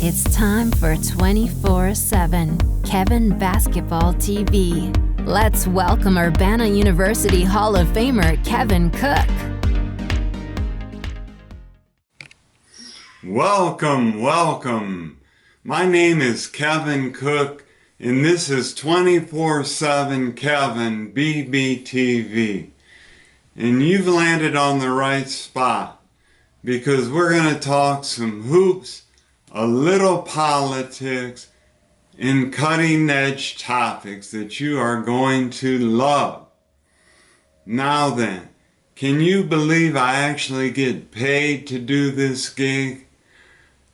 It's time for 24/7 Kevin Basketball TV. Let's welcome Urbana University Hall of Famer Kevin Cook. Welcome. My name is Kevin Cook, and this is 24/7 Kevin BBTV. And you've landed on the right spot, because we're going to talk some hoops, a little politics, and cutting-edge topics that you are going to love. Now then, can you believe I actually get paid to do this gig?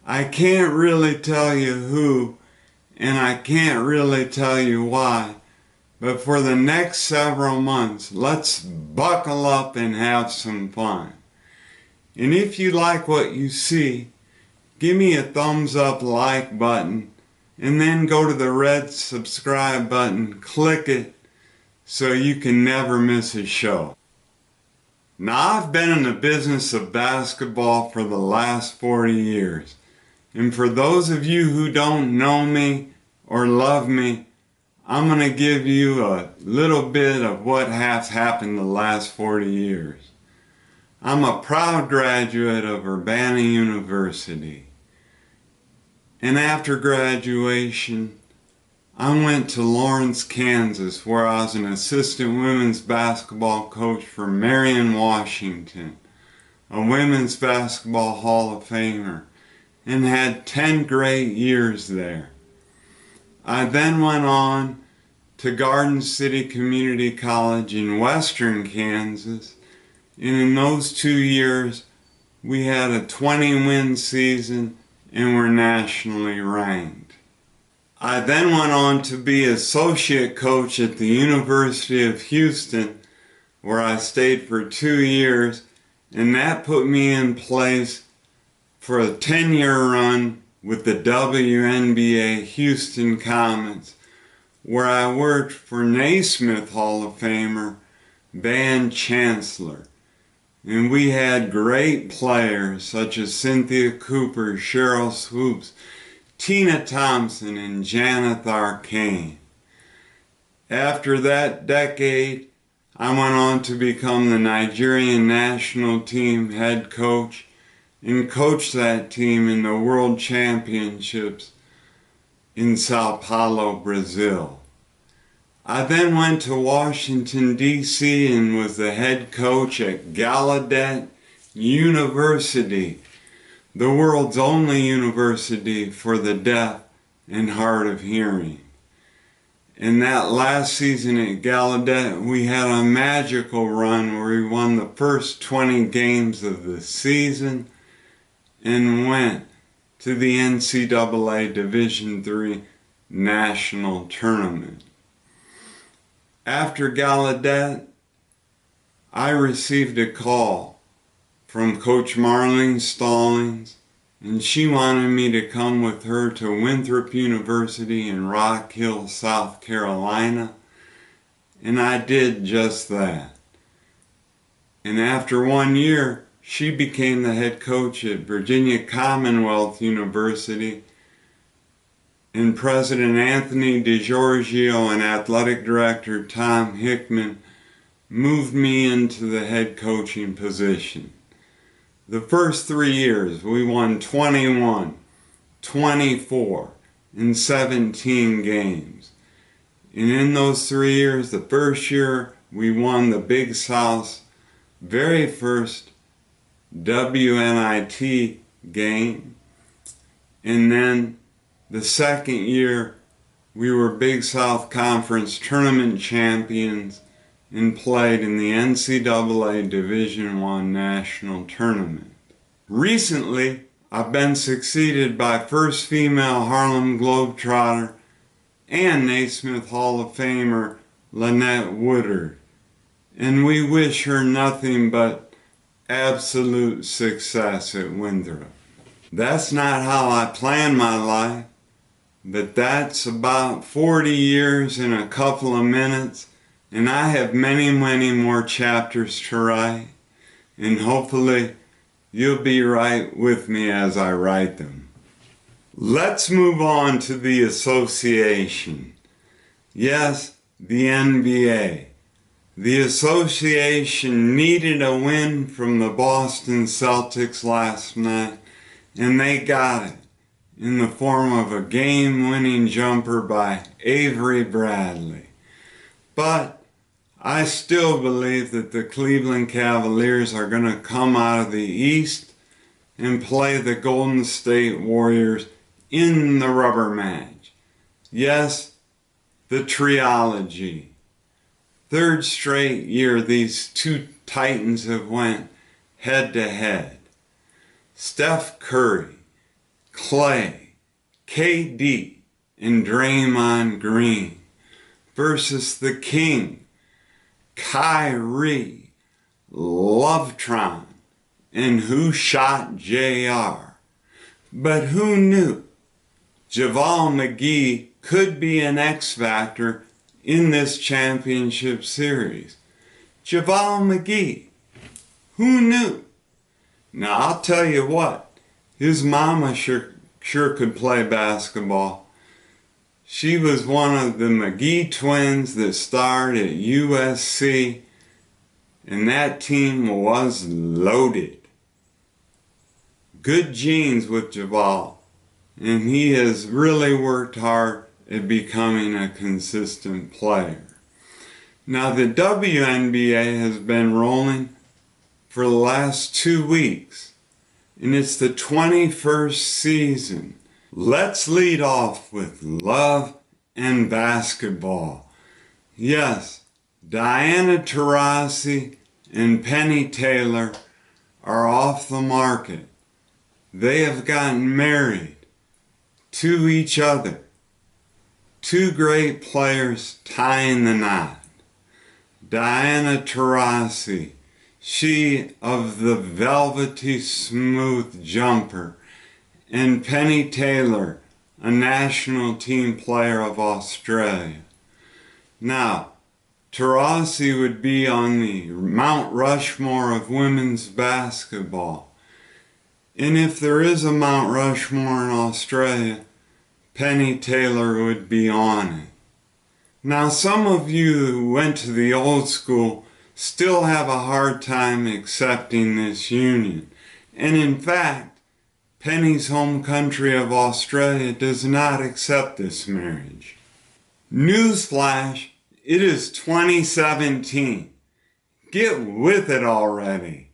I can't really tell you who, and I can't really tell you why, but for the next several months, let's buckle up and have some fun. And if you like what you see, give me a thumbs up like button, and then go to the red subscribe button, click it, so you can never miss a show. Now, I've been in the business of basketball for the last 40 years. And for those of you who don't know me or love me, I'm going to give you a little bit of what has happened the last 40 years. I'm a proud graduate of Urbana University. And after graduation, I went to Lawrence, Kansas, where I was an assistant women's basketball coach for Marion Washington, a women's basketball Hall of Famer, and had 10 great years there. I then went on to Garden City Community College in western Kansas, and in those 2 years, we had a 20-win season and were nationally ranked. I then went on to be associate coach at the University of Houston, where I stayed for 2 years, and that put me in place for a 10-year run with the WNBA Houston Comets, where I worked for Naismith Hall of Famer Van Chancellor. And we had great players such as Cynthia Cooper, Cheryl Swoops, Tina Thompson, and Janeth Arcane. After that decade, I went on to become the Nigerian national team head coach and coached that team in the World Championships in Sao Paulo, Brazil. I then went to Washington, D.C. and was the head coach at Gallaudet University, the world's only university for the deaf and hard of hearing. In that last season at Gallaudet, we had a magical run where we won the first 20 games of the season and went to the NCAA Division III National Tournament. After Gallaudet, I received a call from Coach Marlene Stallings, and she wanted me to come with her to Winthrop University in Rock Hill, South Carolina, and I did just that. And after 1 year, she became the head coach at Virginia Commonwealth University, and President Anthony DiGiorgio and Athletic Director Tom Hickman moved me into the head coaching position. The first 3 years, we won 21, 24, and 17 games. And in those 3 years, the first year, we won the Big South's very first WNIT game. And then the second year, we were Big South Conference tournament champions and played in the NCAA Division I National Tournament. Recently, I've been succeeded by first female Harlem Globetrotter and Naismith Hall of Famer Lynette Woodard, and we wish her nothing but absolute success at Winthrop. That's not how I planned my life, but that's about 40 years in a couple of minutes, and I have many more chapters to write, and hopefully you'll be right with me as I write them. Let's move on to the association. Yes, the NBA. The association needed a win from the Boston Celtics last night, and they got it in the form of a game-winning jumper by Avery Bradley. But I still believe that the Cleveland Cavaliers are going to come out of the East and play the Golden State Warriors in the rubber match. Yes, the trilogy. Third straight year these two titans have went head to head. Steph Curry, Clay, KD, and Draymond Green versus the King, Kyrie, Lovetron, and Who Shot JR. But who knew JaVale McGee could be an X factor in this championship series? JaVale McGee. Who knew? Now I'll tell you what, his mama sure could play basketball. She was one of the McGee twins that starred at USC, and that team was loaded. Good genes with JaVale, and he has really worked hard at becoming a consistent player. Now the WNBA has been rolling for the last 2 weeks, and it's the 21st season. Let's lead off with love and basketball. Yes, Diana Taurasi and Penny Taylor are off the market. They have gotten married to each other. Two great players tying the knot. Diana Taurasi, she of the velvety smooth jumper, and Penny Taylor, a national team player of Australia. Now, Taurasi would be on the Mount Rushmore of women's basketball. And if there is a Mount Rushmore in Australia, Penny Taylor would be on it. Now, some of you who went to the old school still have a hard time accepting this union. And in fact, Penny's home country of Australia does not accept this marriage. Newsflash, it is 2017. Get with it already.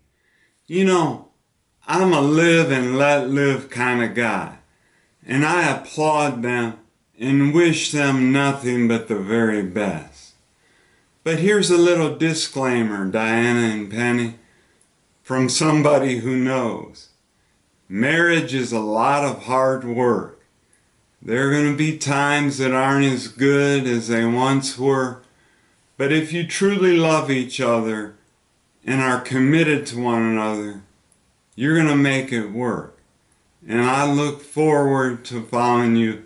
You know, I'm a live and let live kind of guy, and I applaud them and wish them nothing but the very best. But here's a little disclaimer, Diana and Penny, from somebody who knows. Marriage is a lot of hard work. There are going to be times that aren't as good as they once were, but if you truly love each other and are committed to one another, you're going to make it work. And I look forward to following you.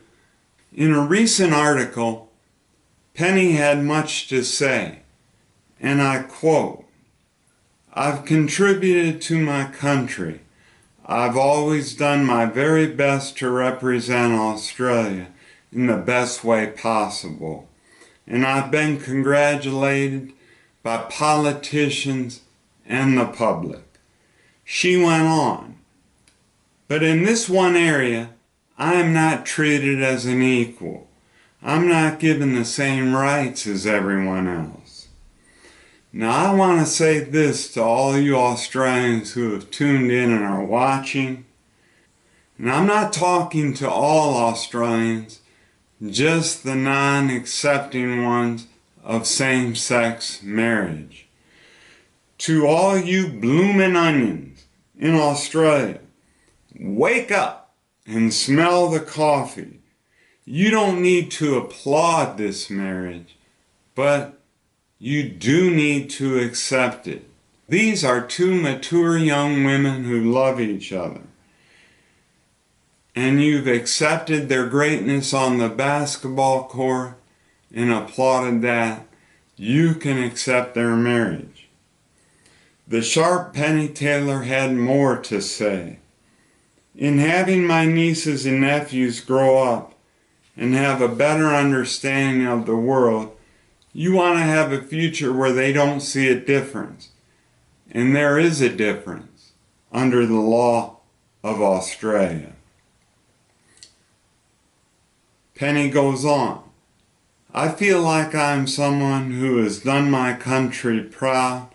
In a recent article, Penny had much to say, and I quote, "I've contributed to my country. I've always done my very best to represent Australia in the best way possible. And I've been congratulated by politicians and the public." She went on, "But in this one area, I am not treated as an equal. I'm not given the same rights as everyone else." Now I want to say this to all you Australians who have tuned in and are watching. And I'm not talking to all Australians, just the non-accepting ones of same-sex marriage. To all you bloomin' onions in Australia, wake up and smell the coffee. You don't need to applaud this marriage, but you do need to accept it. These are two mature young women who love each other. And you've accepted their greatness on the basketball court and applauded that. You can accept their marriage. The sharp Penny Taylor had more to say. In having my nieces and nephews grow up and have a better understanding of the world, you want to have a future where they don't see a difference. And there is a difference under the law of Australia. Penny goes on. I feel like I'm someone who has done my country proud,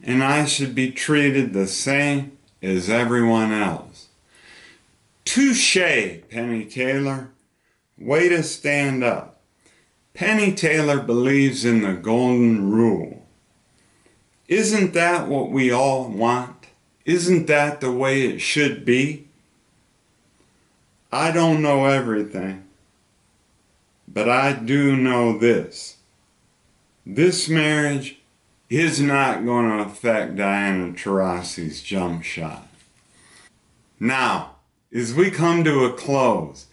and I should be treated the same as everyone else. Touché, Penny Taylor. Way to stand up. Penny Taylor believes in the golden rule. Isn't that what we all want? Isn't that the way it should be? I don't know everything, but I do know this. This marriage is not going to affect Diana Taurasi's jump shot. Now, as we come to a close,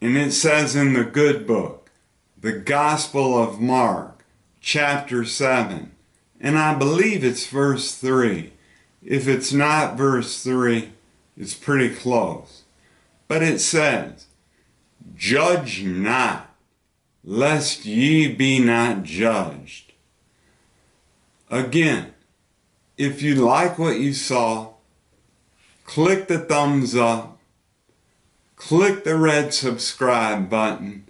and it says in the good book, the Gospel of Mark, chapter 7, and I believe it's verse 3. If it's not verse 3, it's pretty close. But it says, judge not, lest ye be not judged. Again, if you like what you saw, click the thumbs up, click the red subscribe button,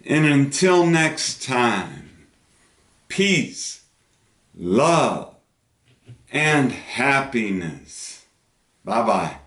and until next time, peace, love, and happiness. Bye-bye.